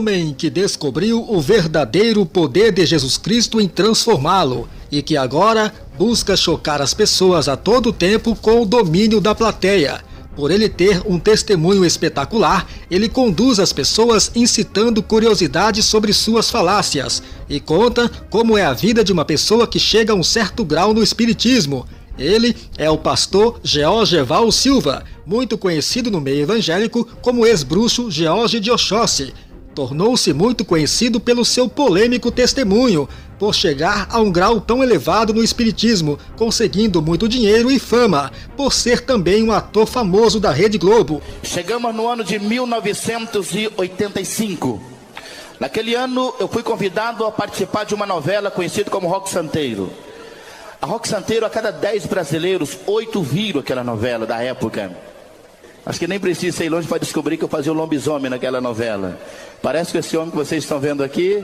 homem que descobriu o verdadeiro poder de Jesus Cristo em transformá-lo e que agora busca chocar as pessoas a todo tempo com o domínio da plateia. Por ele ter um testemunho espetacular, ele conduz as pessoas incitando curiosidade sobre suas falácias e conta como é a vida de uma pessoa que chega a um certo grau no espiritismo. Ele é o pastor Georgeval Silva, muito conhecido no meio evangélico como ex-bruxo George de Oxóssi. Tornou-se muito conhecido pelo seu polêmico testemunho, por chegar a um grau tão elevado no espiritismo, conseguindo muito dinheiro e fama, por ser também um ator famoso da Rede Globo. Chegamos no ano de 1985. Naquele ano eu fui convidado a participar de uma novela conhecida como Roque Santeiro. A Roque Santeiro, a cada 10 brasileiros, 8 viram aquela novela da época. Acho que nem precisa ir longe para descobrir que eu fazia o lobisomem naquela novela. Parece que esse homem que vocês estão vendo aqui...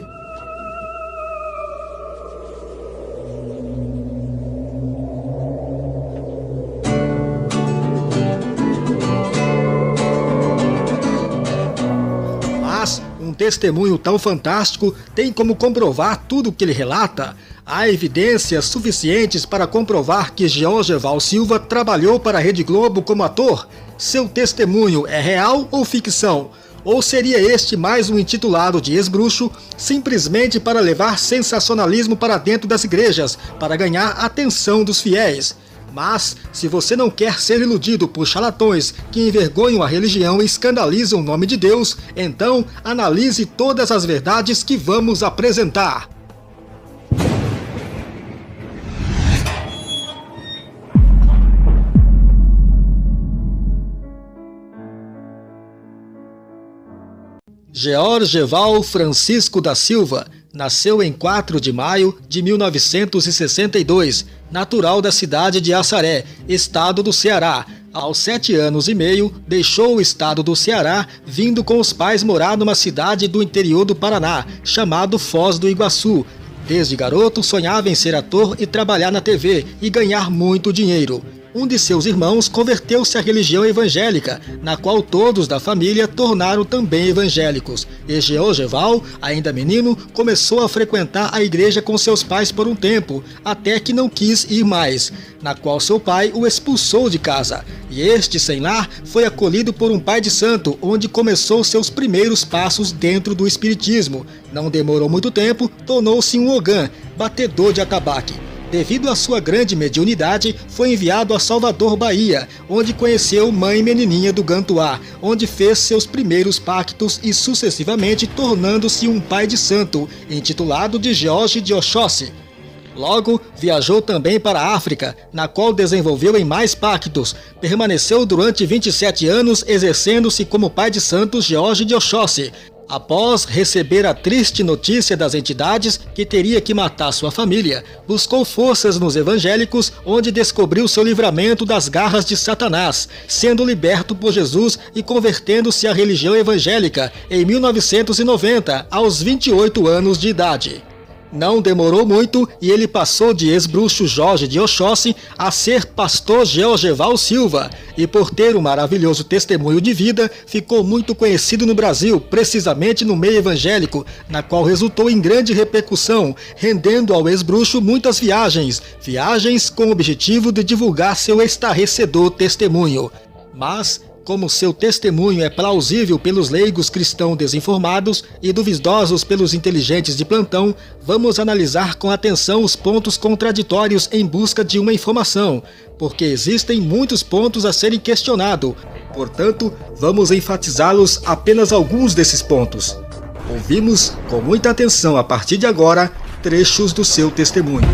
Mas um testemunho tão fantástico tem como comprovar tudo o que ele relata? Há evidências suficientes para comprovar que Georgeval Silva trabalhou para a Rede Globo como ator? Seu testemunho é real ou ficção? Ou seria este mais um intitulado de ex-bruxo, simplesmente para levar sensacionalismo para dentro das igrejas, para ganhar a atenção dos fiéis? Mas, se você não quer ser iludido por charlatões que envergonham a religião e escandalizam o nome de Deus, então analise todas as verdades que vamos apresentar. Georgeval Francisco da Silva nasceu em 4 de maio de 1962, natural da cidade de Assaré, estado do Ceará. Aos 7 anos e meio, deixou o estado do Ceará, vindo com os pais morar numa cidade do interior do Paraná, chamado Foz do Iguaçu. Desde garoto, sonhava em ser ator e trabalhar na TV e ganhar muito dinheiro. Um de seus irmãos converteu-se à religião evangélica, na qual todos da família tornaram também evangélicos. E Georgeval, ainda menino, começou a frequentar a igreja com seus pais por um tempo, até que não quis ir mais, na qual seu pai o expulsou de casa. E este, sem lar, foi acolhido por um pai de santo, onde começou seus primeiros passos dentro do espiritismo. Não demorou muito tempo, tornou-se um ogã, batedor de atabaque. Devido à sua grande mediunidade, foi enviado a Salvador, Bahia, onde conheceu Mãe Menininha do Gantuá, onde fez seus primeiros pactos e sucessivamente tornando-se um pai de santo, intitulado de George de Oxóssi. Logo, viajou também para a África, na qual desenvolveu em mais pactos. Permaneceu durante 27 anos exercendo-se como pai de santos George de Oxóssi. Após receber a triste notícia das entidades que teria que matar sua família, buscou forças nos evangélicos, onde descobriu seu livramento das garras de Satanás, sendo liberto por Jesus e convertendo-se à religião evangélica em 1990, aos 28 anos de idade. Não demorou muito e ele passou de ex-bruxo Jorge de Oxóssi a ser pastor Georgeval Silva, e por ter um maravilhoso testemunho de vida, ficou muito conhecido no Brasil, precisamente no meio evangélico, na qual resultou em grande repercussão, rendendo ao ex-bruxo muitas viagens com o objetivo de divulgar seu estarrecedor testemunho. Mas, como seu testemunho é plausível pelos leigos cristãos desinformados e duvidosos pelos inteligentes de plantão, vamos analisar com atenção os pontos contraditórios em busca de uma informação, porque existem muitos pontos a serem questionados. Portanto, vamos enfatizá-los apenas alguns desses pontos. Ouvimos com muita atenção a partir de agora trechos do seu testemunho.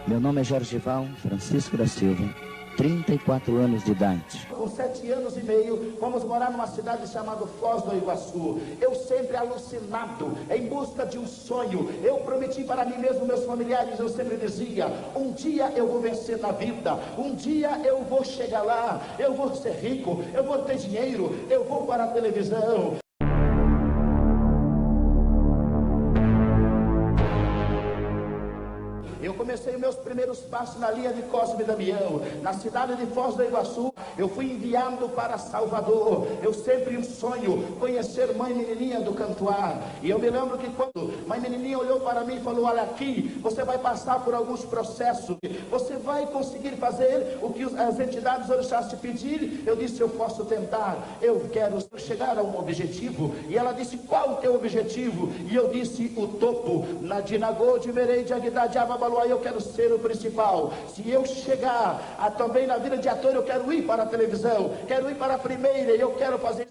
Meu nome é Georgeval Francisco da Silva, 34 anos de idade. Com 7 anos e meio, fomos morar numa cidade chamada Foz do Iguaçu. Eu sempre alucinado, em busca de um sonho. Eu prometi para mim mesmo, meus familiares, eu sempre dizia: um dia eu vou vencer na vida, um dia eu vou chegar lá, eu vou ser rico, eu vou ter dinheiro, eu vou para a televisão. . comecei meus primeiros passos na linha de Cosme e Damião, na cidade de Foz do Iguaçu. Eu fui enviado para Salvador. Eu sempre um sonho conhecer Mãe Menininha do Cantuar. E eu me lembro que quando Mãe Menininha olhou para mim e falou: olha aqui, você vai passar por alguns processos, você vai conseguir fazer o que as entidades orixás te pedirem. Eu disse: eu posso tentar, eu quero chegar a um objetivo. E ela disse: qual o teu objetivo? E eu disse: o topo. Na Dinagô de Merei de Aguidá de Ababaluá, eu quero ser o principal. Se eu chegar também na vida de ator, eu quero ir para a televisão, quero ir para a primeira, e eu quero fazer.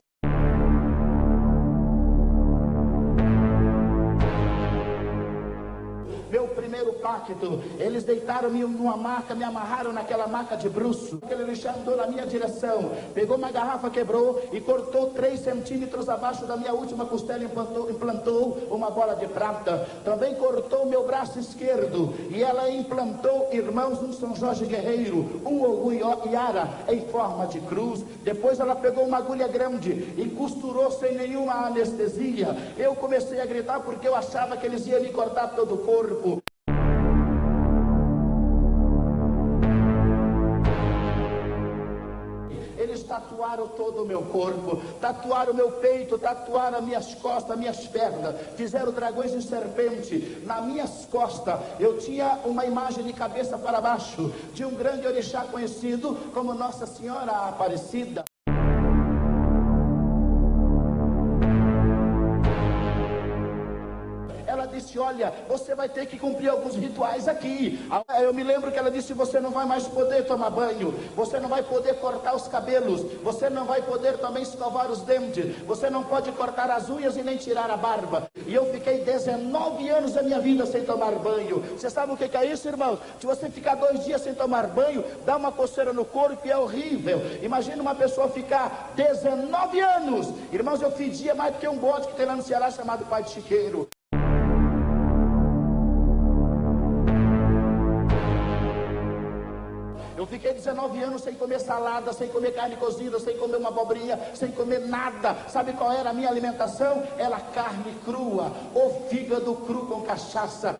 Meu primeiro pacto, eles deitaram-me numa maca, me amarraram naquela maca de bruço. Aquele orixá andou na minha direção, pegou uma garrafa, quebrou e cortou 3 centímetros abaixo da minha última costela, implantou uma bola de prata. Também cortou meu braço esquerdo e ela implantou, irmãos, um São Jorge Guerreiro, um Ogum Iara em forma de cruz. Depois ela pegou uma agulha grande e costurou sem nenhuma anestesia. Eu comecei a gritar porque eu achava que eles iam me cortar todo o corpo. Eles tatuaram todo o meu corpo, tatuaram o meu peito, tatuaram as minhas costas, as minhas pernas, fizeram dragões de serpente nas minhas costas. Eu tinha uma imagem de cabeça para baixo de um grande orixá conhecido como Nossa Senhora Aparecida. Ela disse: olha, você vai ter que cumprir alguns rituais aqui. Eu me lembro que ela disse: você não vai mais poder tomar banho, você não vai poder cortar os cabelos, você não vai poder também escovar os dentes, você não pode cortar as unhas e nem tirar a barba. E eu fiquei 19 anos da minha vida sem tomar banho. Você sabe o que é isso, irmãos? Se você ficar 2 dias sem tomar banho, dá uma coceira no corpo e é horrível. Imagina uma pessoa ficar 19 anos. Irmãos, eu fedia mais do que um bode que tem lá no Ceará chamado Pai de Chiqueiro. Eu fiquei 19 anos sem comer salada, sem comer carne cozida, sem comer uma abobrinha, sem comer nada. Sabe qual era a minha alimentação? Era carne crua, ou fígado cru com cachaça.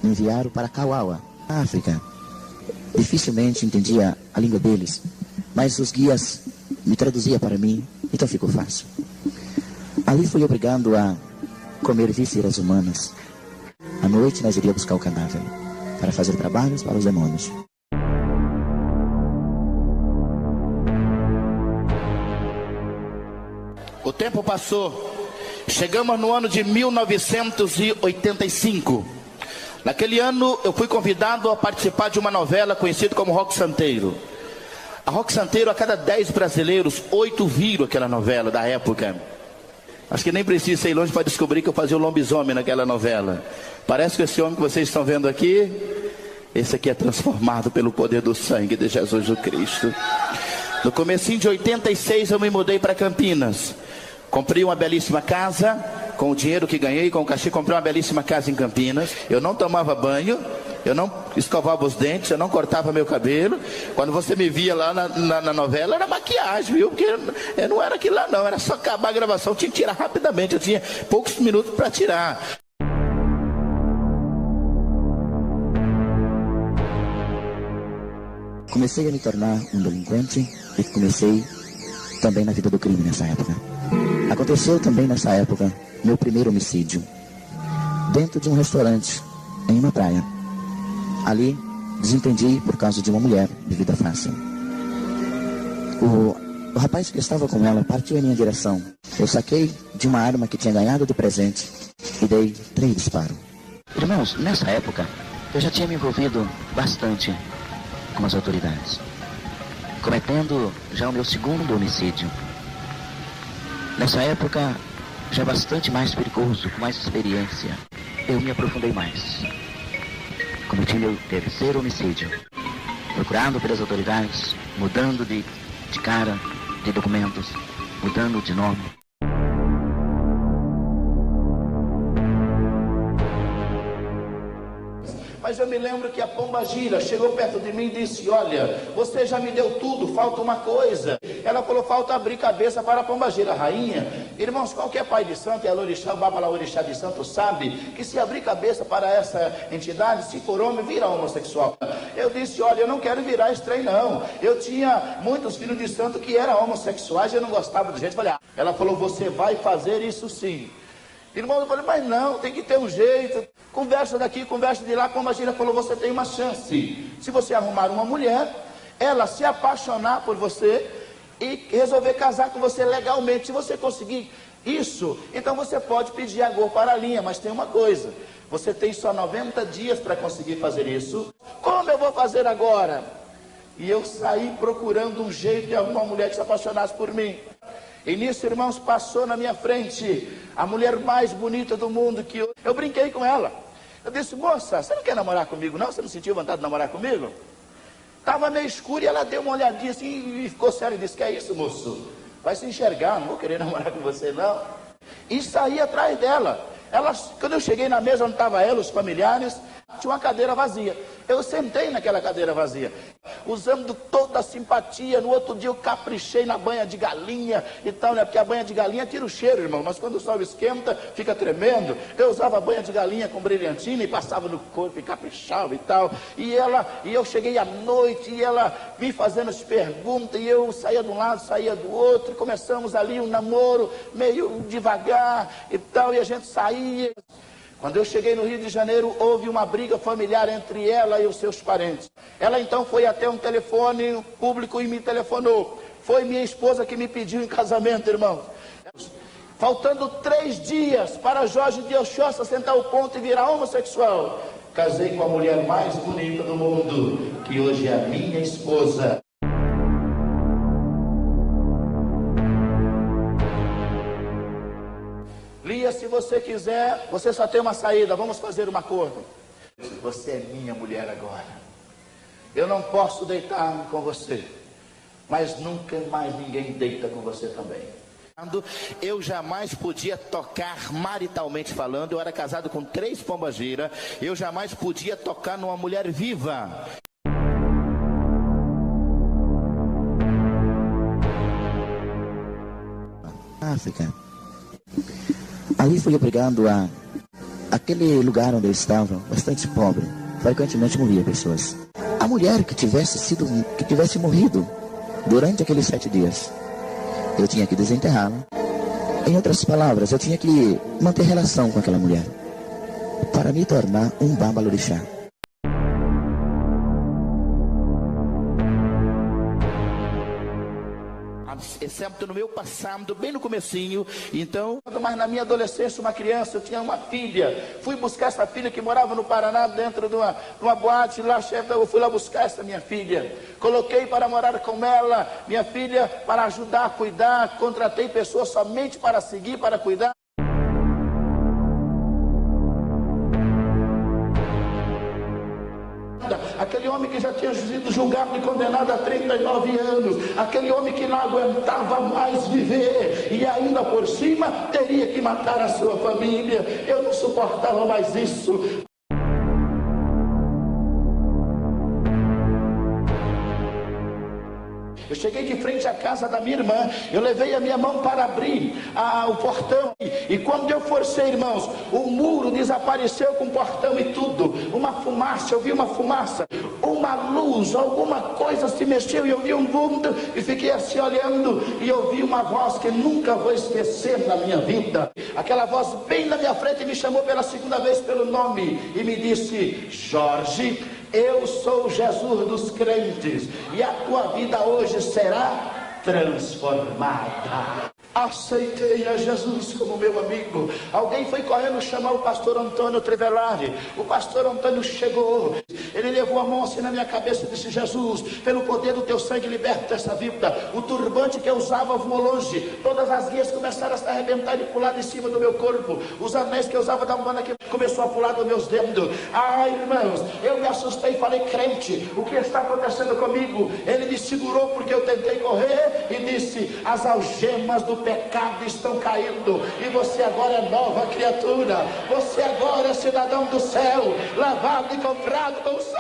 Me enviaram para Kauawa, África. Dificilmente entendia a língua deles, mas os guias me traduziam para mim, então ficou fácil. Ali fui obrigado a comer vísceras humanas. À noite nós iríamos buscar o cadáver para fazer trabalhos para os demônios. O tempo passou. Chegamos no ano de 1985. Naquele ano eu fui convidado a participar de uma novela conhecida como Roque Santeiro. A Roque Santeiro, a cada 10 brasileiros, 8 viram aquela novela da época. Acho que nem precisa ir longe para descobrir que eu fazia o lobisomem naquela novela. Parece que esse homem que vocês estão vendo aqui, esse aqui é transformado pelo poder do sangue de Jesus o Cristo. No comecinho de 86 eu me mudei para Campinas. Comprei uma belíssima casa, com o dinheiro que ganhei, com o cachê, comprei uma belíssima casa em Campinas. Eu não tomava banho, eu não escovava os dentes, eu não cortava meu cabelo. Quando você me via lá na novela, era maquiagem, viu? Porque não era aquilo lá não, era só acabar a gravação, eu tinha que tirar rapidamente, eu tinha poucos minutos para tirar. Comecei a me tornar um delinquente e comecei também na vida do crime nessa época. Aconteceu também nessa época meu primeiro homicídio, dentro de um restaurante, em uma praia. Ali, desentendi por causa de uma mulher de vida fácil. O rapaz que estava com ela partiu em minha direção. Eu saquei de uma arma que tinha ganhado de presente e dei 3 disparos. Irmãos, nessa época, eu já tinha me envolvido bastante com as autoridades, cometendo já o meu 2º homicídio. Nessa época, já bastante mais perigoso, com mais experiência, eu me aprofundei mais. Cometi meu 3º homicídio, procurado pelas autoridades, mudando de cara, de documentos, mudando de nome. Mas eu me lembro que a pombagira chegou perto de mim e disse: olha, você já me deu tudo, falta uma coisa. Ela falou: falta abrir cabeça para a pombagira. Rainha, irmãos, qualquer pai de santo, e a Lorixá, o Babalorixá de santo sabe que se abrir cabeça para essa entidade, se for homem, vira homossexual. Eu disse: olha, eu não quero virar estranho não. Eu tinha muitos filhos de santo que eram homossexuais e eu não gostava do jeito. Falei: ah. Ela falou: você vai fazer isso sim. Irmão, eu falei: mas não, tem que ter um jeito. Conversa daqui, conversa de lá. A pombagira falou: você tem uma chance. Se você arrumar uma mulher, ela se apaixonar por você e resolver casar com você legalmente. Se você conseguir isso, então você pode pedir agor para a linha. Mas tem uma coisa: você tem só 90 dias para conseguir fazer isso. Como eu vou fazer agora? E eu saí procurando um jeito de alguma mulher que se apaixonasse por mim. E nisso, irmãos, passou na minha frente a mulher mais bonita do mundo, que eu brinquei com ela. Eu disse: moça, você não quer namorar comigo não? Você não sentiu vontade de namorar comigo? Estava meio escuro e ela deu uma olhadinha assim e ficou séria e disse: que é isso, moço? Vai se enxergar, não vou querer namorar com você não. E saí atrás dela. Quando eu cheguei na mesa onde estava ela, os familiares, tinha uma cadeira vazia. Eu sentei naquela cadeira vazia, usando toda a simpatia. No outro dia eu caprichei na banha de galinha e tal, né? Porque a banha de galinha tira o cheiro, irmão, mas quando o sol esquenta, fica tremendo. Eu usava a banha de galinha com brilhantina e passava no corpo e caprichava e tal. E eu cheguei à noite e ela me fazendo as perguntas, e eu saía de um lado, saía do outro, e começamos ali um namoro meio devagar e tal, e a gente saía. Quando eu cheguei no Rio de Janeiro, houve uma briga familiar entre ela e os seus parentes. Ela então foi até um telefone público e me telefonou. Foi minha esposa que me pediu em casamento, irmão. Faltando 3 dias para Jorge de Oxóssi sentar o ponto e virar homossexual, casei com a mulher mais bonita do mundo, que hoje é a minha esposa. Lia, se você quiser, você só tem uma saída, vamos fazer um acordo. Você é minha mulher agora. Eu não posso deitar com você, mas nunca mais ninguém deita com você também. Eu jamais podia tocar maritalmente falando. Eu era casado com 3 pombagiras. Eu jamais podia tocar numa mulher viva. África. Ali fui obrigado a aquele lugar onde eu estava, bastante pobre. Frequentemente morria pessoas. A mulher que tivesse morrido durante aqueles 7 dias, eu tinha que desenterrá-la. Em outras palavras, eu tinha que manter relação com aquela mulher para me tornar um Babalorixá. Exceto no meu passado, bem no comecinho, então... Mas na minha adolescência, uma criança, eu tinha uma filha. Fui buscar essa filha que morava no Paraná, dentro de uma boate. Lá, eu fui lá buscar essa minha filha. Coloquei para morar com ela, minha filha, para ajudar a cuidar. Contratei pessoas somente para seguir, para cuidar. Aquele homem que já tinha sido julgado e condenado a 39 anos, aquele homem que não aguentava mais viver e ainda por cima teria que matar a sua família. Eu não suportava mais isso. Eu cheguei de frente à casa da minha irmã, eu levei a minha mão para abrir o portão, e quando eu forcei, irmãos, o muro desapareceu com o portão e tudo, uma fumaça, eu vi uma fumaça, uma luz, alguma coisa se mexeu, e eu vi um vulto, e fiquei assim olhando, e eu vi uma voz que nunca vou esquecer na minha vida. Aquela voz bem na minha frente me chamou pela 2ª vez pelo nome, e me disse: Jorge, eu sou Jesus dos crentes, e a tua vida hoje será transformada. Aceitei a Jesus como meu amigo. Alguém foi correndo chamar o pastor Antônio Trivellari. O pastor Antônio chegou. Ele levou a mão assim na minha cabeça e disse: Jesus, pelo poder do teu sangue liberta essa vida. O turbante que eu usava voou longe. Todas as guias começaram a se arrebentar e pular de cima do meu corpo. Os anéis que eu usava da umbanda que começou a pular dos meus dedos. Ah, irmãos, eu me assustei e falei: crente, o que está acontecendo comigo? Ele me segurou porque eu tentei correr e disse: as algemas do pecado estão caindo, e você agora é nova criatura, você agora é cidadão do céu, lavado e comprado com sangue.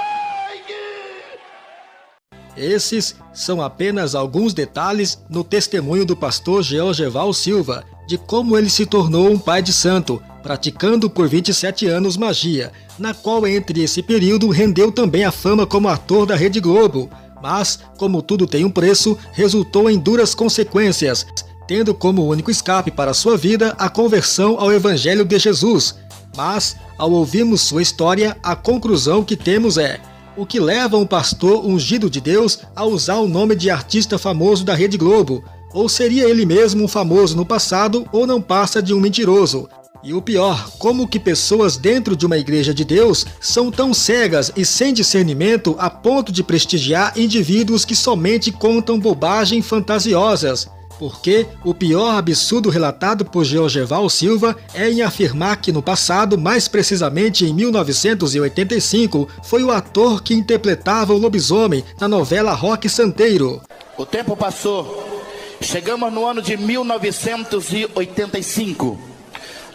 Esses são apenas alguns detalhes no testemunho do pastor Georgeval Silva, de como ele se tornou um pai de santo, praticando por 27 anos magia, na qual entre esse período rendeu também a fama como ator da Rede Globo. Mas, como tudo tem um preço, resultou em duras consequências, tendo como único escape para sua vida a conversão ao Evangelho de Jesus. Mas, ao ouvirmos sua história, a conclusão que temos é: o que leva um pastor ungido de Deus a usar o nome de artista famoso da Rede Globo? Ou seria ele mesmo um famoso no passado, ou não passa de um mentiroso? E o pior, como que pessoas dentro de uma igreja de Deus são tão cegas e sem discernimento a ponto de prestigiar indivíduos que somente contam bobagens fantasiosas? Porque o pior absurdo relatado por Georgeval Silva é em afirmar que no passado, mais precisamente em 1985, foi o ator que interpretava o lobisomem na novela Roque Santeiro. O tempo passou, chegamos no ano de 1985.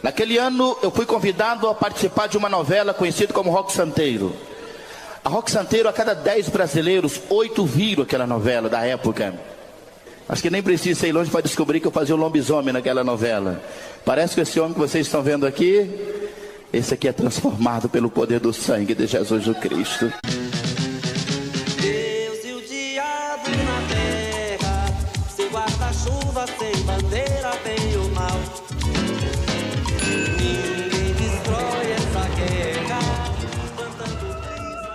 Naquele ano eu fui convidado a participar de uma novela conhecida como Roque Santeiro. A Roque Santeiro, a cada 10 brasileiros, 8 viram aquela novela da época. Acho que nem precisa ir longe para descobrir que eu fazia o lobisomem naquela novela. Parece que esse homem que vocês estão vendo aqui, esse aqui é transformado pelo poder do sangue de Jesus o Cristo. Deus e o diabo na terra, sem guarda-chuva, sem bandeira, bem ou mal. Ninguém destrói essa guerra, cantando brisa.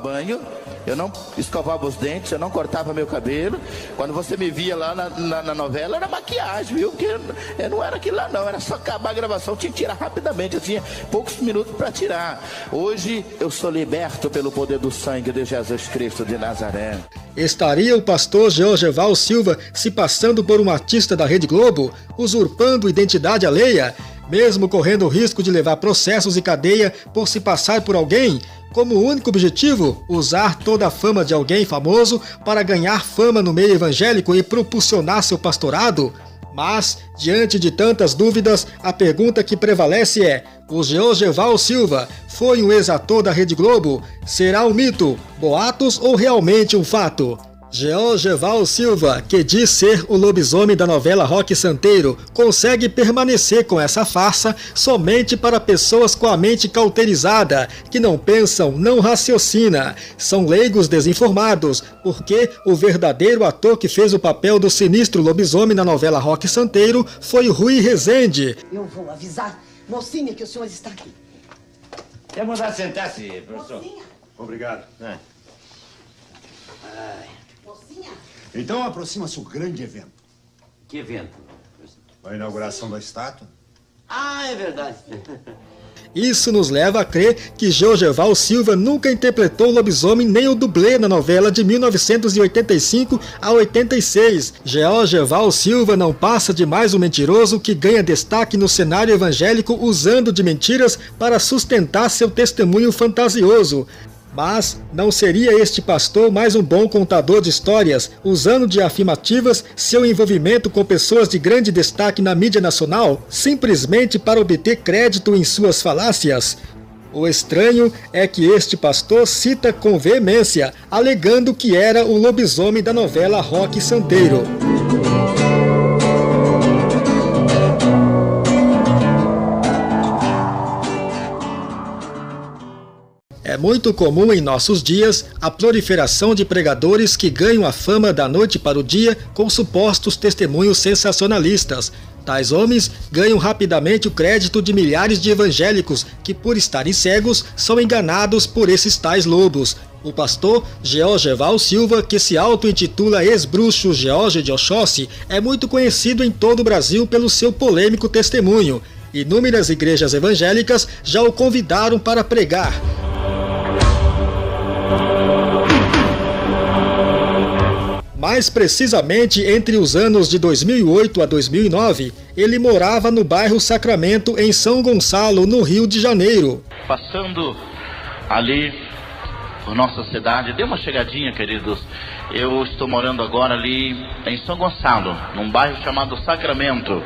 Banho, eu não escovava os dentes, eu não cortava meu cabelo. Quando você me via lá na novela, era maquiagem, viu? Porque não era aquilo lá não, era só acabar a gravação, tinha que tirar rapidamente, eu tinha poucos minutos para tirar. Hoje eu sou liberto pelo poder do sangue de Jesus Cristo de Nazaré. Estaria o pastor Georgeval Silva se passando por um artista da Rede Globo, usurpando identidade alheia, mesmo correndo o risco de levar processos e cadeia por se passar por alguém? Como único objetivo, usar toda a fama de alguém famoso para ganhar fama no meio evangélico e propulsionar seu pastorado? Mas, diante de tantas dúvidas, a pergunta que prevalece é: o Georgeval Silva foi um ex-ator da Rede Globo? Será um mito, boatos ou realmente um fato? Georgeval Silva, que diz ser o lobisomem da novela Roque Santeiro, consegue permanecer com essa farsa somente para pessoas com a mente cauterizada, que não pensam, não raciocinam, são leigos desinformados, porque o verdadeiro ator que fez o papel do sinistro lobisomem na novela Roque Santeiro foi Rui Rezende. Eu vou avisar, mocinha, que o senhor está aqui. Quer mandar sentar-se, professor? Mocinha? Obrigado. Mocinha? Então aproxima-se o grande evento. Que evento? A inauguração da estátua. Ah, é verdade. Isso nos leva a crer que Georgeval Silva nunca interpretou o lobisomem nem o dublê na novela de 1985 a 86. Georgeval Silva não passa de mais um mentiroso que ganha destaque no cenário evangélico usando de mentiras para sustentar seu testemunho fantasioso. Mas não seria este pastor mais um bom contador de histórias, usando de afirmativas seu envolvimento com pessoas de grande destaque na mídia nacional, simplesmente para obter crédito em suas falácias? O estranho é que este pastor cita com veemência, alegando que era o lobisomem da novela Roque Santeiro. É muito comum em nossos dias a proliferação de pregadores que ganham a fama da noite para o dia com supostos testemunhos sensacionalistas. Tais homens ganham rapidamente o crédito de milhares de evangélicos que, por estarem cegos, são enganados por esses tais lobos. O pastor Georgeval Silva, que se auto-intitula ex-bruxo George de Oxóssi, é muito conhecido em todo o Brasil pelo seu polêmico testemunho. Inúmeras igrejas evangélicas já o convidaram para pregar. Mais precisamente, entre os anos de 2008 a 2009, ele morava no bairro Sacramento, em São Gonçalo, no Rio de Janeiro. Passando ali por nossa cidade, dê uma chegadinha, queridos. Eu estou morando agora ali em São Gonçalo, num bairro chamado Sacramento.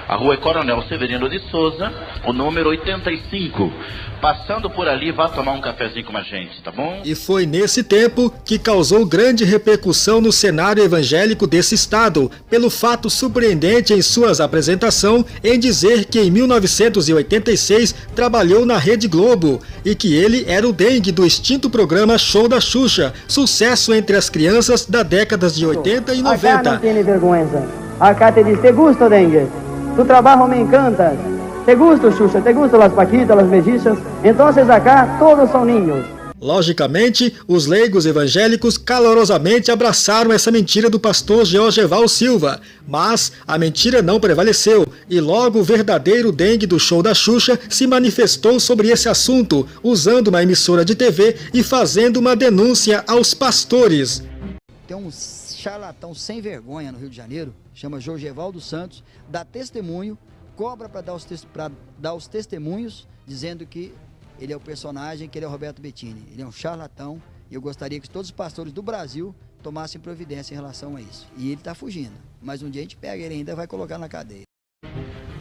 A rua é Coronel Severino de Souza, o número 85. Passando por ali, vá tomar um cafezinho com a gente, tá bom? E foi nesse tempo que causou grande repercussão no cenário evangélico desse estado, pelo fato surpreendente em suas apresentações em dizer que em 1986 trabalhou na Rede Globo e que ele era o dengue do extinto programa Show da Xuxa, sucesso entre as crianças da década de 80 e 90. Acá não tem vergonha. Acá te diz, te gusta, dengue? Tu trabalho me encanta. Te gusta, Xuxa? Te gustam las Paquitas, las Mejixas? Então, acá todos são ninhos. Logicamente, os leigos evangélicos calorosamente abraçaram essa mentira do pastor Georgeval Silva, mas a mentira não prevaleceu e logo o verdadeiro dengue do Show da Xuxa se manifestou sobre esse assunto, usando uma emissora de TV e fazendo uma denúncia aos pastores. Tem um charlatão sem vergonha no Rio de Janeiro, chama Georgeval dos Santos, dá testemunho, cobra para dar os testemunhos, dizendo que ele é o personagem, que ele é o Roberto Bettini. Ele é um charlatão e eu gostaria que todos os pastores do Brasil tomassem providência em relação a isso. E ele está fugindo, mas um dia a gente pega ele ainda e vai colocar na cadeia.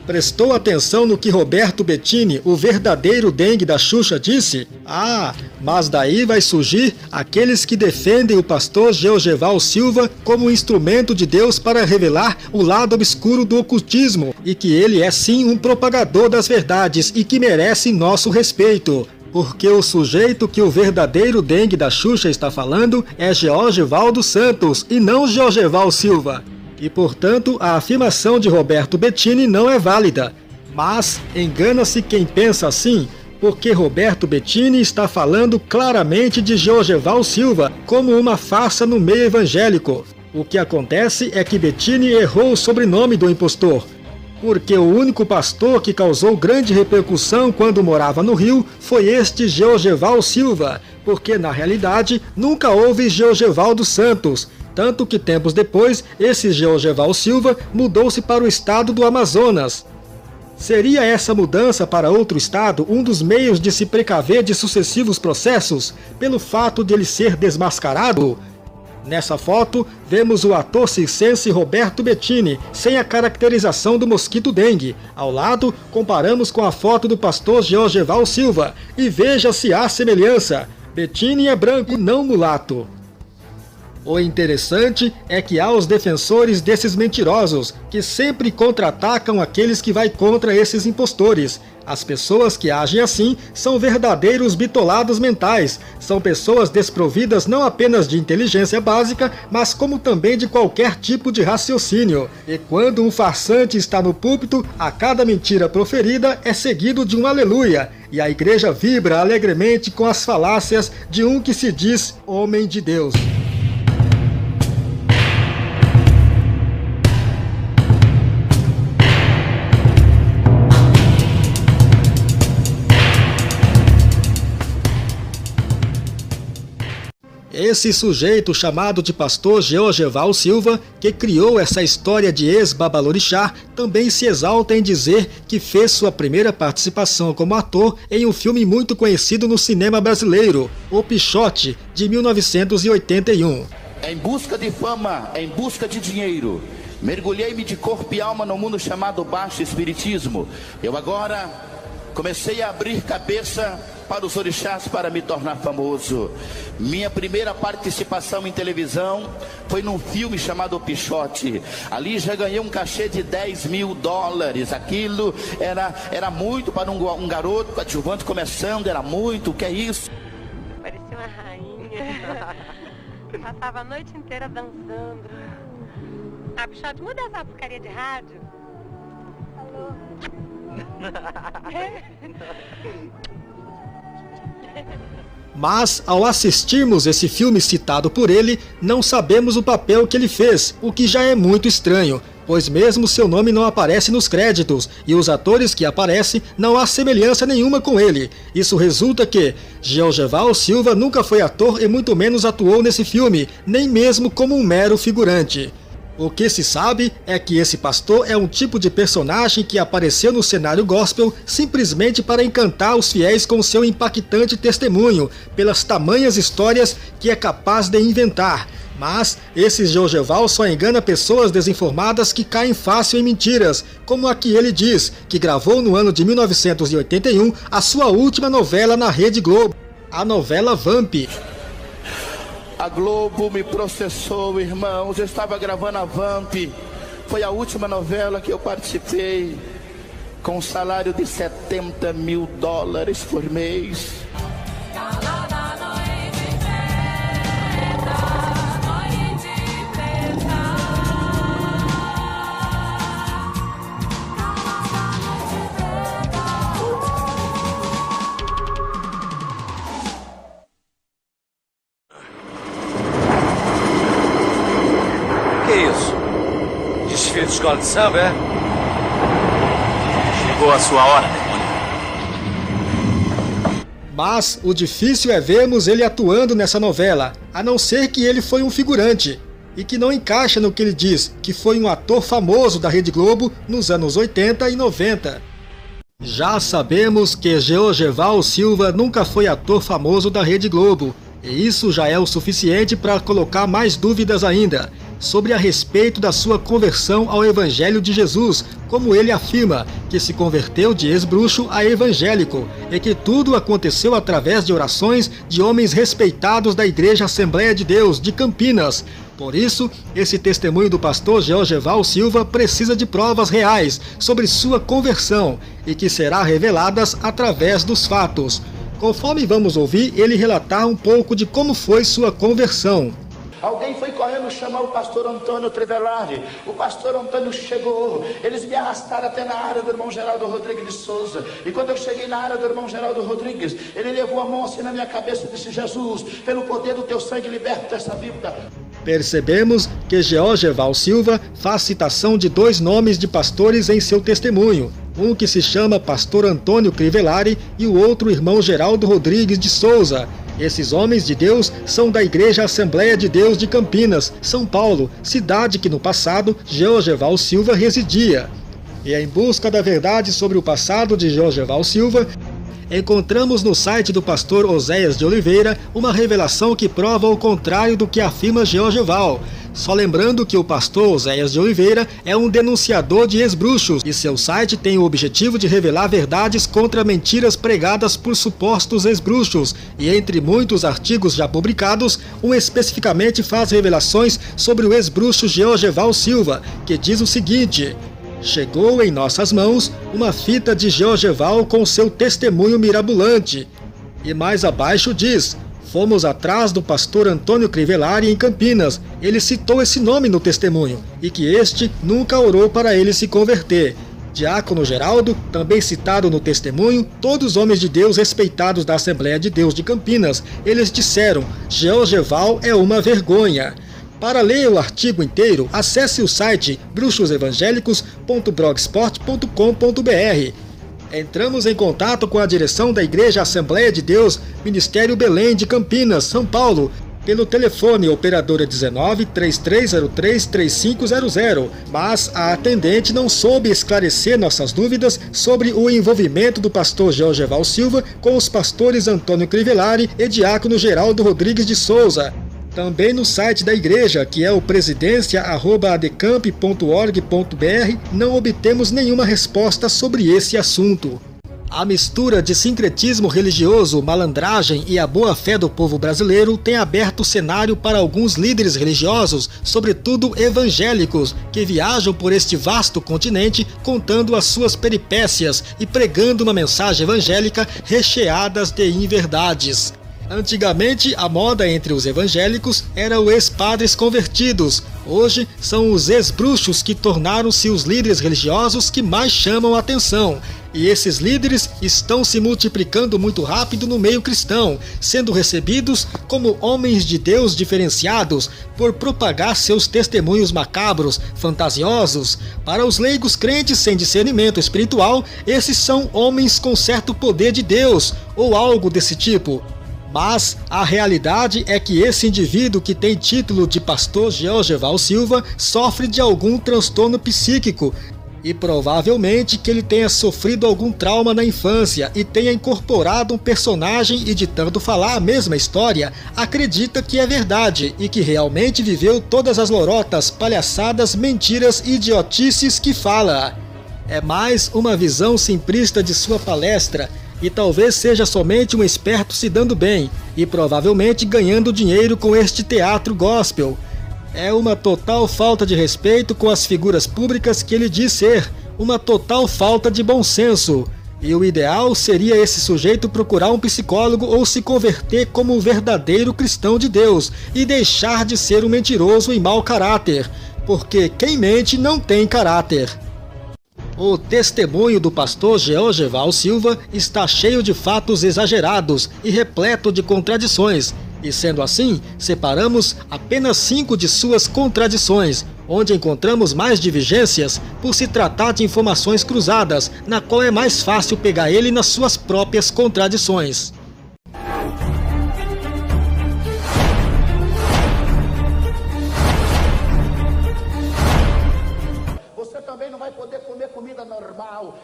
Prestou atenção no que Roberto Bettini, o verdadeiro dengue da Xuxa, disse? Ah, mas daí vai surgir aqueles que defendem o pastor Georgeval Silva como um instrumento de Deus para revelar o lado obscuro do ocultismo e que ele é sim um propagador das verdades e que merece nosso respeito. Porque o sujeito que o verdadeiro dengue da Xuxa está falando é Georgeval dos Santos e não Georgeval Silva. E, portanto, a afirmação de Roberto Bettini não é válida. Mas engana-se quem pensa assim, porque Roberto Bettini está falando claramente de Georgeval Silva como uma farsa no meio evangélico. O que acontece é que Bettini errou o sobrenome do impostor, porque o único pastor que causou grande repercussão quando morava no Rio foi este Georgeval Silva, porque na realidade nunca houve Georgeval dos Santos. Tanto que tempos depois, esse Georgeval Silva mudou-se para o estado do Amazonas. Seria essa mudança para outro estado um dos meios de se precaver de sucessivos processos, pelo fato de ele ser desmascarado? Nessa foto, vemos o ator circense Roberto Bettini, sem a caracterização do mosquito dengue. Ao lado, comparamos com a foto do pastor Georgeval Silva, e veja se há semelhança. Bettini é branco, não mulato. O interessante é que há os defensores desses mentirosos, que sempre contra-atacam aqueles que vai contra esses impostores. As pessoas que agem assim são verdadeiros bitolados mentais, são pessoas desprovidas não apenas de inteligência básica, mas como também de qualquer tipo de raciocínio. E quando um farsante está no púlpito, a cada mentira proferida é seguido de um aleluia, e a igreja vibra alegremente com as falácias de um que se diz homem de Deus. Esse sujeito chamado de pastor Georgeval Silva, que criou essa história de ex-babalorixá, também se exalta em dizer que fez sua primeira participação como ator em um filme muito conhecido no cinema brasileiro, O Pichote, de 1981. Em busca de fama, em busca de dinheiro, mergulhei-me de corpo e alma no mundo chamado baixo espiritismo. Eu agora comecei a abrir cabeça para os orixás para me tornar famoso. Minha primeira participação em televisão foi num filme chamado O Pichote. Ali já ganhei um cachê de $10 mil. Aquilo era muito para um garoto coadjuvante começando, era muito. O que é isso? Parecia uma rainha. Passava a noite inteira dançando. Ah, Pichote, muda essa porcaria de rádio. Alô? Mas, ao assistirmos esse filme citado por ele, não sabemos o papel que ele fez, o que já é muito estranho. pois mesmo seu nome não aparece nos créditos e os atores que aparecem não há semelhança nenhuma com ele. Isso resulta que Georgeval Silva nunca foi ator e muito menos atuou nesse filme, nem mesmo como um mero figurante. O que se sabe é que esse pastor é um tipo de personagem que apareceu no cenário gospel simplesmente para encantar os fiéis com seu impactante testemunho, pelas tamanhas histórias que é capaz de inventar. Mas esse Georgeval só engana pessoas desinformadas que caem fácil em mentiras, como a que ele diz, que gravou no ano de 1981 a sua última novela na Rede Globo, a novela Vamp. A Globo me processou, irmãos. Eu estava gravando a Vamp. Foi a última novela que eu participei, com um salário de $70 mil por mês. Que isso? Desfile de escola de samba, é? Chegou a sua hora, demônio. Mas o difícil é vermos ele atuando nessa novela, a não ser que ele foi um figurante, e que não encaixa no que ele diz, que foi um ator famoso da Rede Globo nos anos 80 e 90. Já sabemos que Georgeval Silva nunca foi ator famoso da Rede Globo, e isso já é o suficiente para colocar mais dúvidas ainda sobre a respeito da sua conversão ao Evangelho de Jesus, como ele afirma, que se converteu de ex-bruxo a evangélico, e que tudo aconteceu através de orações de homens respeitados da Igreja Assembleia de Deus de Campinas. Por isso, esse testemunho do pastor Georgeval Silva precisa de provas reais sobre sua conversão, e que será reveladas através dos fatos. Conforme vamos ouvir ele relatar um pouco de como foi sua conversão. Alguém foi correndo chamar o pastor Antônio Crivellari. O pastor Antônio chegou. Eles me arrastaram até na área do irmão Geraldo Rodrigues de Souza. E quando eu cheguei na área do irmão Geraldo Rodrigues, ele levou a mão assim na minha cabeça e disse: Jesus, pelo poder do teu sangue, liberta essa vida. Percebemos que Georgeval Silva faz citação de dois nomes de pastores em seu testemunho. Um que se chama pastor Antônio Crivellari e o outro irmão Geraldo Rodrigues de Souza. Esses homens de Deus são da Igreja Assembleia de Deus de Campinas, São Paulo, cidade que no passado Georgeval Silva residia. E em busca da verdade sobre o passado de Georgeval Silva, encontramos no site do pastor Oséias de Oliveira uma revelação que prova o contrário do que afirma Georgeval. Só lembrando que o pastor Oséias de Oliveira é um denunciador de ex-bruxos e seu site tem o objetivo de revelar verdades contra mentiras pregadas por supostos ex-bruxos, e entre muitos artigos já publicados, um especificamente faz revelações sobre o ex-bruxo Georgeval Silva, que diz o seguinte: chegou em nossas mãos uma fita de Georgeval com seu testemunho mirabolante. E mais abaixo diz: fomos atrás do pastor Antônio Crivellari em Campinas. Ele citou esse nome no testemunho, e que este nunca orou para ele se converter. Diácono Geraldo, também citado no testemunho, todos homens de Deus respeitados da Assembleia de Deus de Campinas, eles disseram: Georgeval é uma vergonha. Para ler o artigo inteiro, acesse o site bruxosevangélicos.blogspot.com.br. Entramos em contato com a direção da Igreja Assembleia de Deus, Ministério Belém de Campinas, São Paulo, pelo telefone operadora 19 3303 3500, mas a atendente não soube esclarecer nossas dúvidas sobre o envolvimento do pastor Georgeval Silva com os pastores Antônio Crivellari e diácono Geraldo Rodrigues de Souza. Também no site da igreja, que é o presidencia@adecamp.org.br, não obtemos nenhuma resposta sobre esse assunto. A mistura de sincretismo religioso, malandragem e a boa-fé do povo brasileiro tem aberto o cenário para alguns líderes religiosos, sobretudo evangélicos, que viajam por este vasto continente contando as suas peripécias e pregando uma mensagem evangélica recheadas de inverdades. Antigamente, a moda entre os evangélicos era os ex-padres convertidos, Hoje, são os ex-bruxos que tornaram-se os líderes religiosos que mais chamam a atenção. E esses líderes estão se multiplicando muito rápido no meio cristão, sendo recebidos como homens de Deus diferenciados por propagar seus testemunhos macabros, fantasiosos. Para os leigos crentes sem discernimento espiritual, esses são homens com certo poder de Deus, ou algo desse tipo. Mas a realidade é que esse indivíduo que tem título de pastor Georgeval Silva sofre de algum transtorno psíquico e provavelmente que ele tenha sofrido algum trauma na infância e tenha incorporado um personagem e, de tanto falar a mesma história, acredita que é verdade e que realmente viveu todas as lorotas, palhaçadas, mentiras e idiotices que fala. É mais uma visão simplista de sua palestra e talvez seja somente um esperto se dando bem e provavelmente ganhando dinheiro com este teatro gospel. É uma total falta de respeito com as figuras públicas que ele diz ser, uma total falta de bom senso. E o ideal seria esse sujeito procurar um psicólogo ou se converter como um verdadeiro cristão de Deus e deixar de ser um mentiroso e mau caráter, porque quem mente não tem caráter. O testemunho do pastor Georgeval Silva está cheio de fatos exagerados e repleto de contradições. E sendo assim, separamos apenas 5 de suas contradições, onde encontramos mais divergências por se tratar de informações cruzadas, na qual é mais fácil pegar ele nas suas próprias contradições.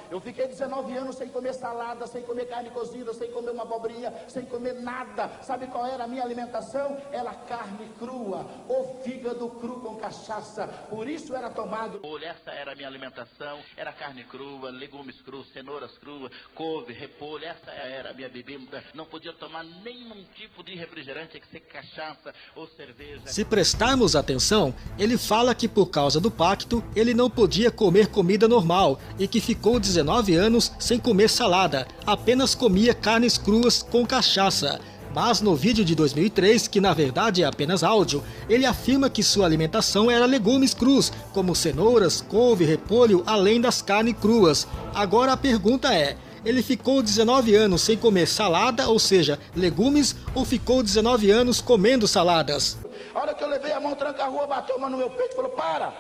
Eu fiquei 19 anos sem comer salada, sem comer carne cozida, sem comer uma abobrinha, sem comer nada. Sabe qual era a minha alimentação? Era carne crua, ou fígado cru com cachaça. Por isso era tomado. Essa era a minha alimentação, era carne crua, legumes crus, cenouras cruas, couve, repolho. Essa era a minha bebida. Não podia tomar nenhum tipo de refrigerante, tinha que ser cachaça ou cerveja. Se prestarmos atenção, ele fala que por causa do pacto, ele não podia comer comida normal e que ficou 19 anos sem comer salada, apenas comia carnes cruas com cachaça. Mas no vídeo de 2003, que na verdade é apenas áudio, ele afirma que sua alimentação era legumes crus, como cenouras, couve, repolho, além das carnes cruas. Agora a pergunta é, ele ficou 19 anos sem comer salada, ou seja, legumes, ou ficou 19 anos comendo saladas? A hora que eu levei a mão, tranca-rua, bateu uma no meu peito e falou, para!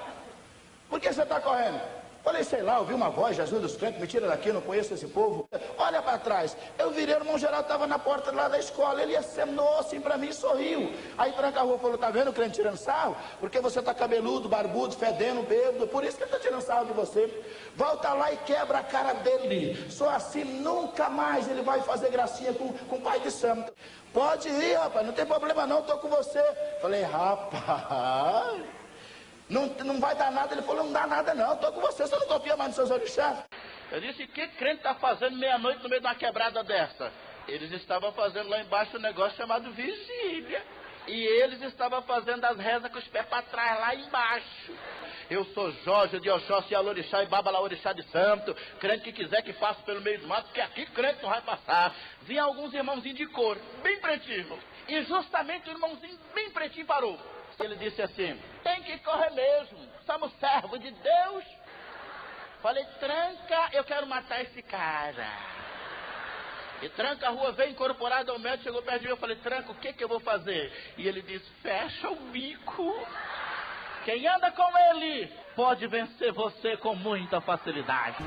Por que você está correndo? Falei, sei lá, ouvi uma voz, Jesus dos Crentes, me tira daqui, eu não conheço esse povo. Olha para trás. Eu virei, o irmão Geraldo estava na porta lá da escola, ele acenou assim para mim e sorriu. Aí tranca-rua falou, tá vendo o crente tirando sarro? Porque você tá cabeludo, barbudo, fedendo, bêbado, por isso que ele tá tirando sarro de você. Volta lá e quebra a cara dele. Só assim nunca mais ele vai fazer gracinha com o pai de santo. Pode ir, rapaz, não tem problema não, tô com você. Falei, rapaz... Não vai dar nada. Ele falou, não dá nada não, estou com você não confia mais nos seus orixás? Eu disse, o que crente está fazendo meia-noite no meio de uma quebrada dessa? Eles estavam fazendo lá embaixo um negócio chamado vigília. E eles estavam fazendo as rezas com os pés para trás lá embaixo. Eu sou Jorge de Oxóssi, Alorixá e Baba Laorixá de Santo. Crente que quiser que passe pelo meio do mato, porque aqui crente não vai passar. Vinha alguns irmãozinhos de cor, bem pretinho. E justamente o irmãozinho bem pretinho parou. Ele disse assim, tem que correr mesmo, somos servos de Deus. Falei, tranca, eu quero matar esse cara. E tranca a rua, veio incorporado ao médico, chegou perto de mim, eu falei, tranca, o que eu vou fazer? E ele disse, fecha o bico. Quem anda com ele pode vencer você com muita facilidade.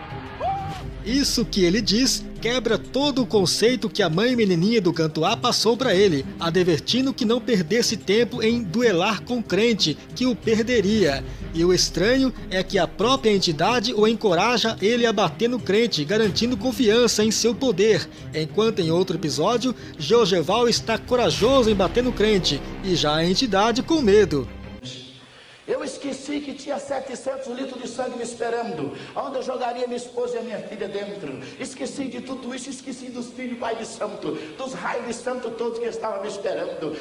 Isso que ele diz quebra todo o conceito que a mãe menininha do Cantuá passou para ele, advertindo que não perdesse tempo em duelar com crente, que o perderia. E o estranho é que a própria entidade o encoraja ele a bater no crente, garantindo confiança em seu poder, enquanto em outro episódio, Georgeval está corajoso em bater no crente, e já a entidade com medo. Eu esqueci que tinha 700 litros de sangue me esperando, onde eu jogaria minha esposa e a minha filha dentro. Esqueci de tudo isso, esqueci dos filhos pai de santo, dos raios de santo todos que estavam me esperando.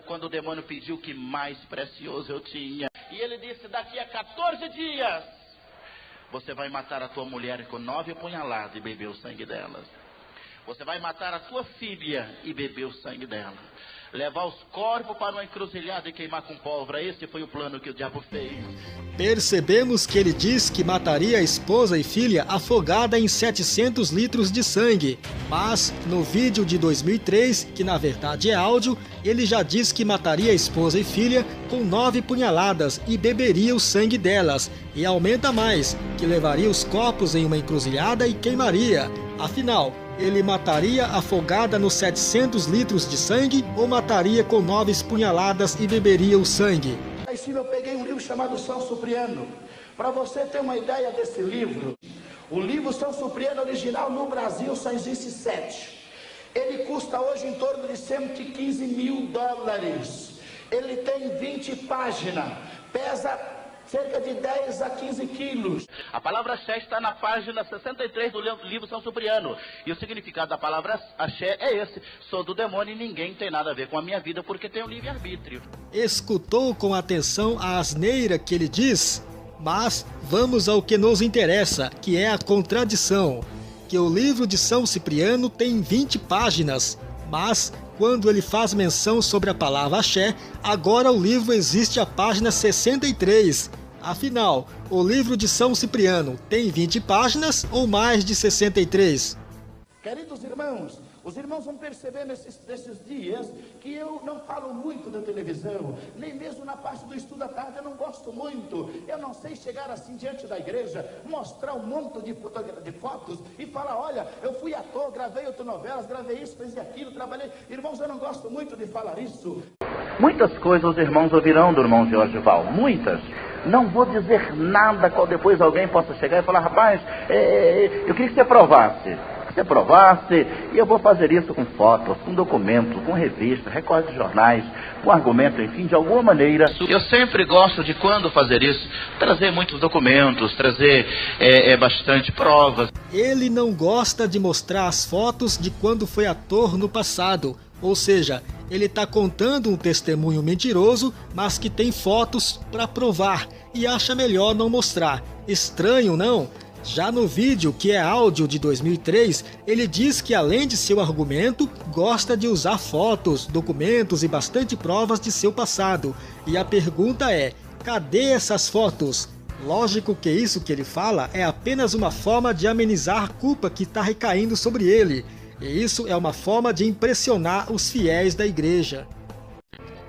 Quando o demônio pediu o que mais precioso eu tinha, e ele disse, daqui a 14 dias, você vai matar a tua mulher com 9 apunhaladas e beber o sangue delas. Você vai matar a sua filha e beber o sangue dela. Levar os corpos para uma encruzilhada e queimar com pólvora. Esse foi o plano que o diabo fez. Percebemos que ele diz que mataria a esposa e filha afogada em 700 litros de sangue. Mas, no vídeo de 2003, que na verdade é áudio, ele já diz que mataria a esposa e filha com 9 punhaladas e beberia o sangue delas. E aumenta mais, que levaria os corpos em uma encruzilhada e queimaria. Afinal, ele mataria afogada nos 700 litros de sangue ou mataria com 9 punhaladas e beberia o sangue? Aí sim eu peguei um livro chamado São Cipriano. Para você ter uma ideia desse livro, o livro São Cipriano original no Brasil só existe 7. Ele custa hoje em torno de 115 mil dólares. Ele tem 20 páginas, pesa cerca de 10 a 15 quilos. A palavra axé está na página 63 do livro São Cipriano. E o significado da palavra axé é esse: sou do demônio e ninguém tem nada a ver com a minha vida porque tenho livre-arbítrio. Escutou com atenção a asneira que ele diz? Mas vamos ao que nos interessa, que é a contradição. Que o livro de São Cipriano tem 20 páginas, mas quando ele faz menção sobre a palavra axé, agora o livro existe a página 63. Afinal, o livro de São Cipriano tem 20 páginas ou mais de 63? Queridos irmãos, os irmãos vão perceber nesses dias que eu não falo muito da televisão, nem mesmo na parte do estudo à tarde eu não gosto muito. Eu não sei chegar assim diante da igreja, mostrar um monte de fotos e falar: olha, eu fui ator, gravei 8 novelas, gravei isso, fiz aquilo, trabalhei. Irmãos, eu não gosto muito de falar isso. Muitas coisas os irmãos ouvirão do irmão Jorgeval, muitas. Não vou dizer nada qual depois alguém possa chegar e falar: rapaz, eu queria que você provasse. Você provasse, e eu vou fazer isso com fotos, com documentos, com revistas, recortes de jornais, com argumento, enfim, de alguma maneira. Eu sempre gosto de, quando fazer isso, trazer muitos documentos, trazer bastante provas. Ele não gosta de mostrar as fotos de quando foi ator no passado, ou seja, ele está contando um testemunho mentiroso, mas que tem fotos para provar e acha melhor não mostrar. Estranho, não? Já no vídeo, que é áudio de 2003, ele diz que, além de seu argumento, gosta de usar fotos, documentos e bastante provas de seu passado. E a pergunta é: cadê essas fotos? Lógico que isso que ele fala é apenas uma forma de amenizar a culpa que está recaindo sobre ele. E isso é uma forma de impressionar os fiéis da igreja.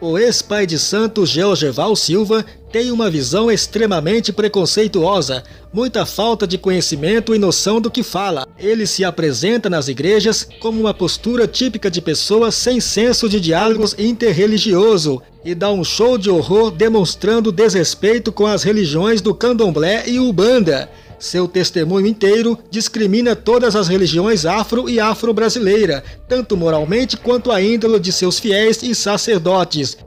O ex-pai de santo Georgeval Silva tem uma visão extremamente preconceituosa, muita falta de conhecimento e noção do que fala. Ele se apresenta nas igrejas como uma postura típica de pessoas sem senso de diálogos interreligioso e dá um show de horror demonstrando desrespeito com as religiões do candomblé e umbanda. Seu testemunho inteiro discrimina todas as religiões afro e afro-brasileira, tanto moralmente quanto a índole de seus fiéis e sacerdotes.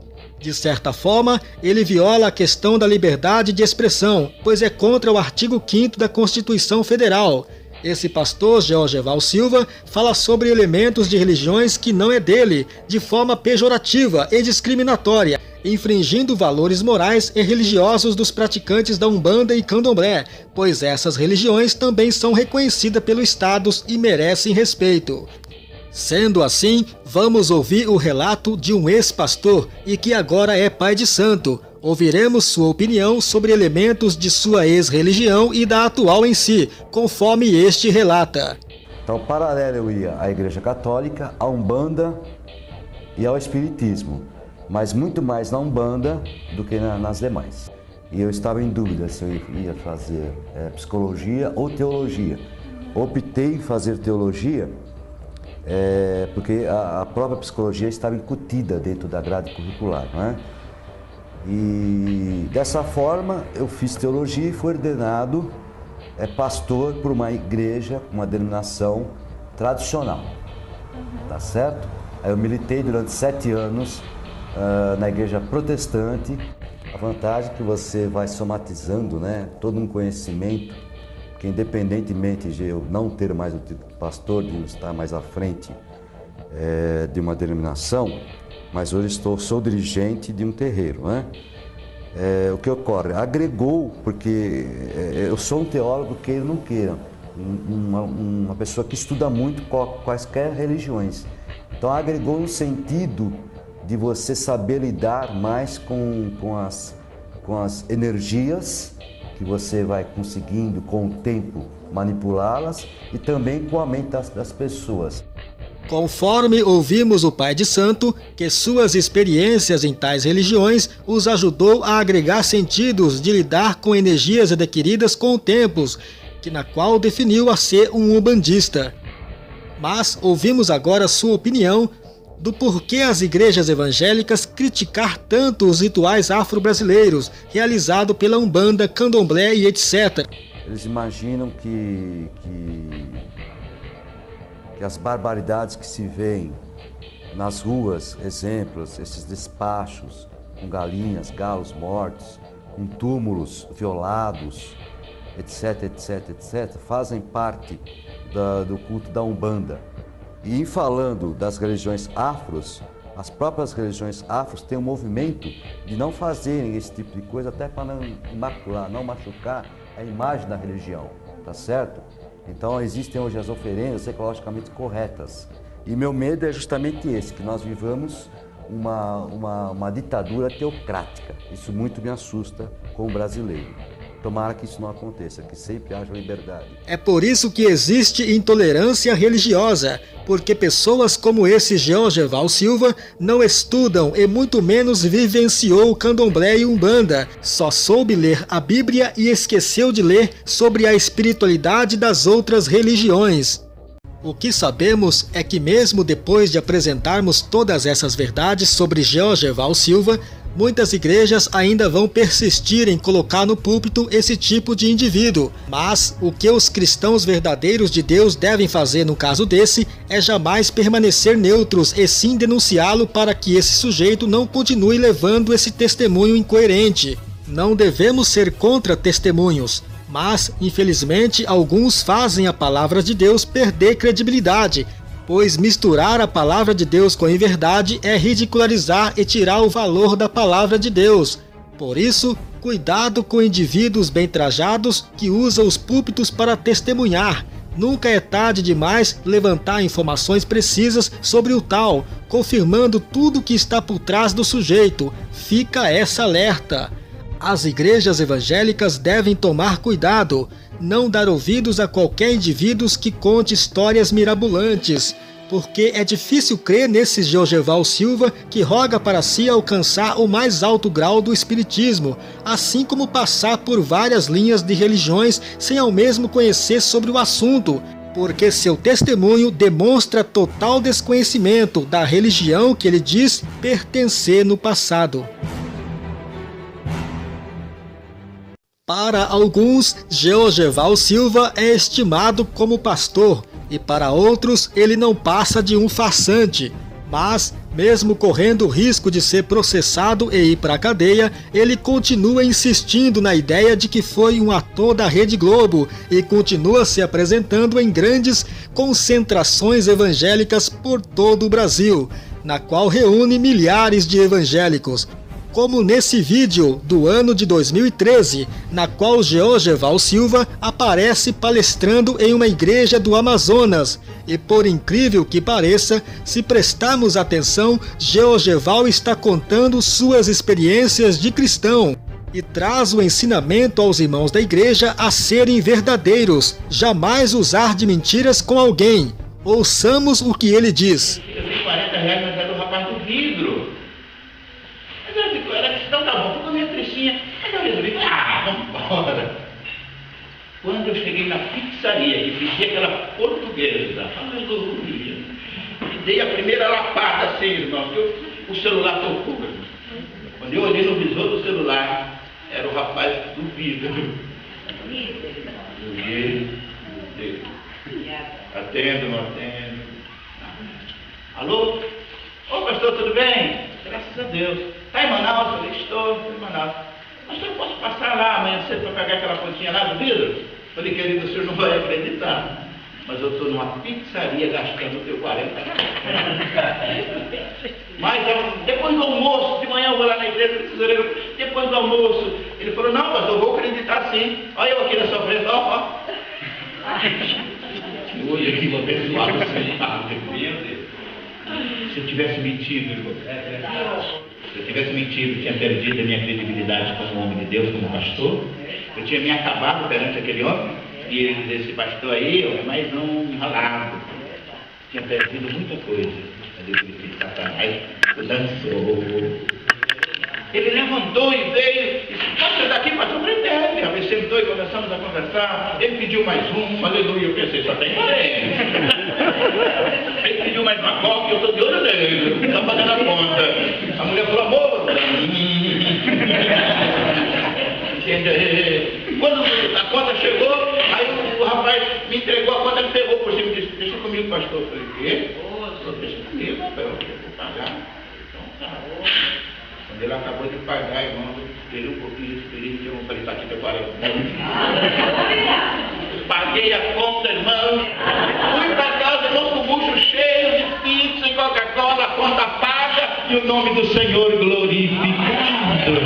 De certa forma, ele viola a questão da liberdade de expressão, pois é contra o artigo 5º da Constituição Federal. Esse pastor Georgeval Silva fala sobre elementos de religiões que não é dele, de forma pejorativa e discriminatória, infringindo valores morais e religiosos dos praticantes da Umbanda e Candomblé, pois essas religiões também são reconhecidas pelo Estado e merecem respeito. Sendo assim, vamos ouvir o relato de um ex-pastor e que agora é pai de santo. Ouviremos sua opinião sobre elementos de sua ex-religião e da atual em si, conforme este relata. Então, paralelo eu ia à Igreja Católica, à Umbanda e ao Espiritismo, mas muito mais na Umbanda do que nas demais. E eu estava em dúvida se eu ia fazer psicologia ou teologia. Optei em fazer teologia porque a própria psicologia estava incutida dentro da grade curricular, não é? E dessa forma eu fiz teologia e fui ordenado pastor por uma igreja, uma denominação tradicional, tá certo? Aí eu militei durante 7 anos na igreja protestante. A vantagem é que você vai somatizando, né, todo um conhecimento, que independentemente de eu não ter mais o título de pastor, de estar mais à frente de uma denominação, mas hoje sou dirigente de um terreiro, né? O que ocorre? Agregou, porque eu sou um teólogo, queira ou não queira, uma pessoa que estuda muito quaisquer religiões. Então agregou um sentido de você saber lidar mais com as energias que você vai conseguindo com o tempo manipulá-las e também com a mente das pessoas. Conforme ouvimos o Pai de Santo, que suas experiências em tais religiões os ajudou a agregar sentidos de lidar com energias adquiridas com o tempo, que na qual definiu a ser um umbandista. Mas ouvimos agora sua opinião do porquê as igrejas evangélicas criticar tanto os rituais afro-brasileiros realizados pela Umbanda, Candomblé e etc. Eles imaginam que as barbaridades que se veem nas ruas, exemplos, esses despachos com galinhas, galos mortos, com túmulos violados, etc, etc, etc, fazem parte do culto da Umbanda. E em falando das religiões afros, as próprias religiões afros têm um movimento de não fazerem esse tipo de coisa, até para não imacular, não machucar a imagem da religião, tá certo? Então existem hoje as oferendas ecologicamente corretas. E meu medo é justamente esse, que nós vivamos uma ditadura teocrática. Isso muito me assusta como brasileiro. Tomara que isso não aconteça, que sempre haja liberdade. É por isso que existe intolerância religiosa, porque pessoas como esse Georgeval Silva não estudam e muito menos vivenciou o Candomblé e Umbanda. Só soube ler a Bíblia e esqueceu de ler sobre a espiritualidade das outras religiões. O que sabemos é que mesmo depois de apresentarmos todas essas verdades sobre Georgeval Silva, muitas igrejas ainda vão persistir em colocar no púlpito esse tipo de indivíduo. Mas o que os cristãos verdadeiros de Deus devem fazer no caso desse é jamais permanecer neutros e sim denunciá-lo para que esse sujeito não continue levando esse testemunho incoerente. Não devemos ser contra testemunhos, mas infelizmente alguns fazem a palavra de Deus perder credibilidade, pois misturar a palavra de Deus com a inverdade é ridicularizar e tirar o valor da palavra de Deus. Por isso, cuidado com indivíduos bem trajados que usam os púlpitos para testemunhar. Nunca é tarde demais levantar informações precisas sobre o tal, confirmando tudo que está por trás do sujeito. Fica essa alerta. As igrejas evangélicas devem tomar cuidado, não dar ouvidos a qualquer indivíduo que conte histórias mirabolantes, porque é difícil crer nesse Georgeval Silva que roga para si alcançar o mais alto grau do espiritismo, assim como passar por várias linhas de religiões sem ao mesmo conhecer sobre o assunto, porque seu testemunho demonstra total desconhecimento da religião que ele diz pertencer no passado. Para alguns, Georgeval Silva é estimado como pastor, e para outros ele não passa de um farsante. Mas, mesmo correndo o risco de ser processado e ir para a cadeia, ele continua insistindo na ideia de que foi um ator da Rede Globo e continua se apresentando em grandes concentrações evangélicas por todo o Brasil, na qual reúne milhares de evangélicos. Como nesse vídeo do ano de 2013, na qual Georgeval Silva aparece palestrando em uma igreja do Amazonas. E por incrível que pareça, se prestarmos atenção, Georgeval está contando suas experiências de cristão e traz o ensinamento aos irmãos da igreja a serem verdadeiros, jamais usar de mentiras com alguém. Ouçamos o que ele diz. Eu dei 40 reais, mas é do rapaz do vidro. Então tá bom, ficou meio tristinha, mas eu resolvi, vambora. Quando eu cheguei na pizzaria e pedi aquela portuguesa, aleluia, e dei a primeira lapada assim, irmão, que o celular tocou. Quando eu olhei no visor do celular, era o rapaz do vidro. Eu olhei, atendo, não atendo. Alô? Ô pastor, tudo bem? Graças a Deus. Está em Manaus? Eu falei, estou em Manaus. Pastor, eu posso passar lá amanhã cedo para pegar aquela pontinha lá do vidro? Eu falei, querido, o senhor não vai acreditar, mas eu estou numa pizzaria gastando o teu 40 reais. Mas depois do almoço, de manhã eu vou lá na igreja do tesoureiro, depois do almoço, ele falou, não, pastor, eu vou acreditar sim. Olha eu aqui na sua frente, ó. Hoje aqui vou abençoar você. Se eu tivesse mentido, irmão, se eu tivesse mentido, tinha perdido a minha credibilidade como homem de Deus, como pastor. Eu tinha me acabado perante aquele homem. E ele disse, esse pastor aí é mais um enrolado. Tinha perdido muita coisa. Mas ele disse, Satanás dançou. Ele levantou e veio e disse, passa daqui, pastor, pretende. Aí sentou e começamos a conversar. Ele pediu mais um, aleluia. Eu pensei, só tem 40. Ele pediu mais uma coca e eu estou de olho nele. Está pagando a conta. A mulher falou, amor. Quando a conta chegou, aí o rapaz me entregou a conta, ele pegou por cima e disse, deixa comigo, pastor. Eu falei, o quê? Deixa comigo, rapaz, eu vou pagar. Então tá. Quando ele acabou de pagar, irmão, eu esperei um pouquinho, eu falei, tá aqui, tem 40. Paguei a conta, irmão. Fui pra casa, irmão, com o bucho cheio de pizza e Coca-Cola, a conta paga e o nome do Senhor glorificado.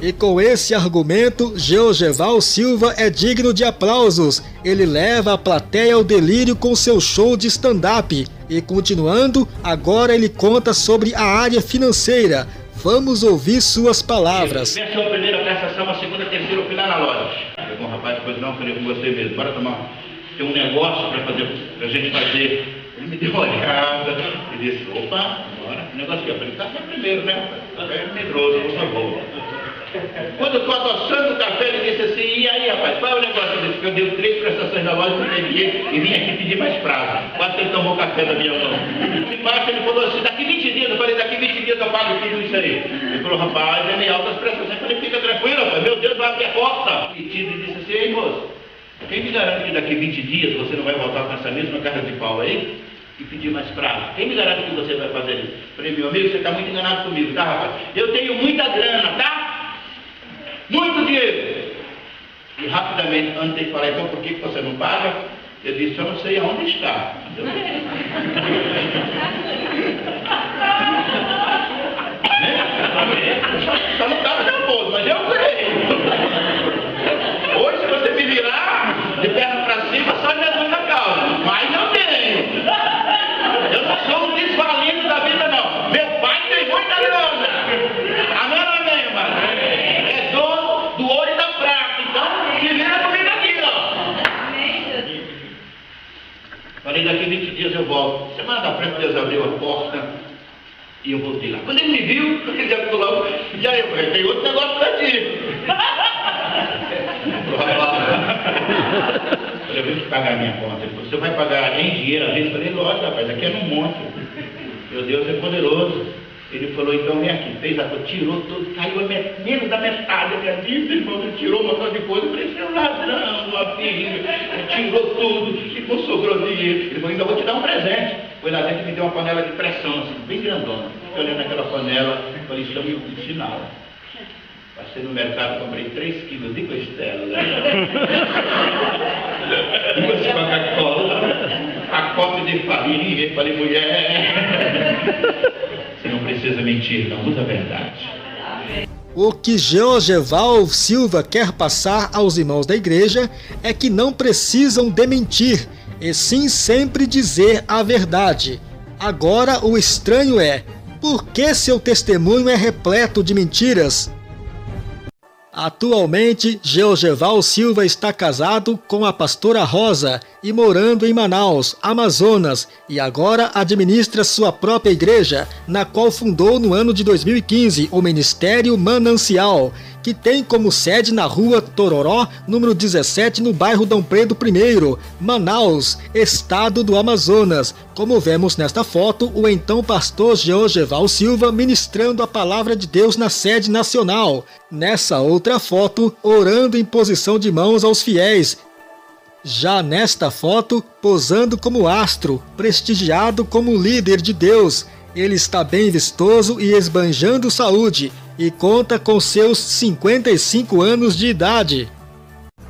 E com esse argumento, Georgeval Silva é digno de aplausos. Ele leva a plateia ao delírio com seu show de stand-up. E continuando, agora ele conta sobre a área financeira. Vamos ouvir suas palavras. Essa é a primeira prestação, a segunda, a terceira, eu fui lá na loja. Eu com o rapaz, depois não, falei com você mesmo, bora tomar. Tem um negócio pra gente fazer. Ele me deu uma olhada e disse, opa, bora, o negócio aqui. Eu falei, café primeiro, né? Café medroso, por favor. Quando eu estou adoçando o café, ele disse assim, e aí, rapaz, qual é o negócio? Eu disse que eu dei 3 prestações da loja, e vim aqui pedir mais prazo. Quase ele tomou café da minha mão. Embaixo ele falou assim, daqui 20 dias, eu falei, daqui 20 dias eu pago tudo isso aí. Ele falou, rapaz, é meio altas prestações. Eu falei, fica tranquilo, rapaz, meu Deus, vai abrir a porta. E disse assim, ei, moço, quem me garante que daqui 20 dias você não vai voltar com essa mesma cara de pau aí? E pedir mais prazo. Quem me garante que você vai fazer isso? Eu falei, meu amigo, você está muito enganado comigo, tá, rapaz? Eu tenho muita grana, tá? Muito dinheiro. E rapidamente, antes de falar, então por que você não paga? Eu disse, eu não sei aonde está. Só não está no meu bolso, mas eu sei. Hoje, se você me virar de perna para cima, só Jesus na causa. Mas eu tenho. Eu não sou um desvalido da vida, não. Meu pai tem muita grana. Amém ou amém, irmão? É dono do ouro e da prata. Então, se vira comigo aqui, ó. Falei, daqui 20 dias eu volto. Semana da frente, Deus abriu a porta e eu voltei lá. Quando ele me viu, ele já ficou logo. E aí, eu falei, tem outro negócio pra ti. Eu vim pagar minha conta. Ele falou, você vai pagar em dinheiro a vez? Eu falei, lógico, rapaz, aqui é num monte. Meu Deus é poderoso. Ele falou, então vem aqui, fez a coisa, tirou tudo, caiu menos da metade da minha vida, irmão, tirou uma coisa de coisa, eu falei, seu ladrão, uma filha, tirou tudo, e não sobrou dinheiro. Ele falou, ainda vou te dar um presente. Foi lá dentro e me deu uma panela de pressão, assim, bem grandona. Eu olhei naquela panela, falei, isso é um sinal. Passei no mercado, comprei 3 quilos de costela, duas Coca-Cola, pacote de farinha, e falei, mulher, você não precisa mentir, não, usa a verdade. O que Georgeval Silva quer passar aos irmãos da igreja é que não precisam de mentir, e sim sempre dizer a verdade. Agora o estranho é, por que seu testemunho é repleto de mentiras? Atualmente, Georgeval Silva está casado com a pastora Rosa e morando em Manaus, Amazonas, e agora administra sua própria igreja, na qual fundou no ano de 2015 o Ministério Manancial, que tem como sede na rua Tororó, número 17, no bairro Dom Pedro I, Manaus, estado do Amazonas. Como vemos nesta foto, o então pastor Georgeval Silva ministrando a palavra de Deus na sede nacional. Nessa outra foto, orando em posição de mãos aos fiéis. Já nesta foto, posando como astro, prestigiado como líder de Deus. Ele está bem vistoso e esbanjando saúde, e conta com seus 55 anos de idade.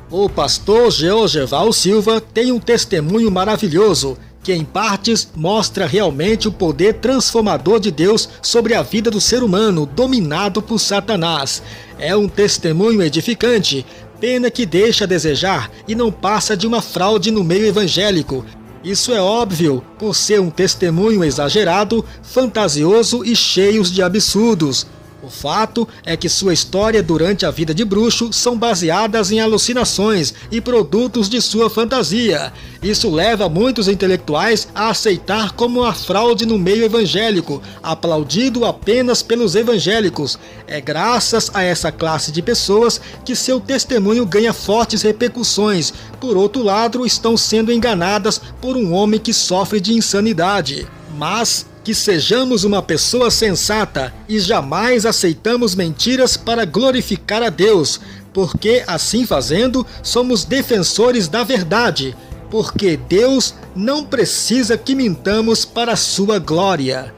O pastor Georgeval Silva tem um testemunho maravilhoso. que em partes mostra realmente o poder transformador de Deus sobre a vida do ser humano dominado por Satanás. É um testemunho edificante, pena que deixa a desejar e não passa de uma fraude no meio evangélico. Isso é óbvio, por ser um testemunho exagerado, fantasioso e cheio de absurdos. O fato é que sua história durante a vida de bruxo são baseadas em alucinações e produtos de sua fantasia. Isso leva muitos intelectuais a aceitar como uma fraude no meio evangélico, aplaudido apenas pelos evangélicos. É graças a essa classe de pessoas que seu testemunho ganha fortes repercussões. Por outro lado, estão sendo enganadas por um homem que sofre de insanidade. Mas que sejamos uma pessoa sensata e jamais aceitamos mentiras para glorificar a Deus, porque assim fazendo somos defensores da verdade, porque Deus não precisa que mintamos para a sua glória.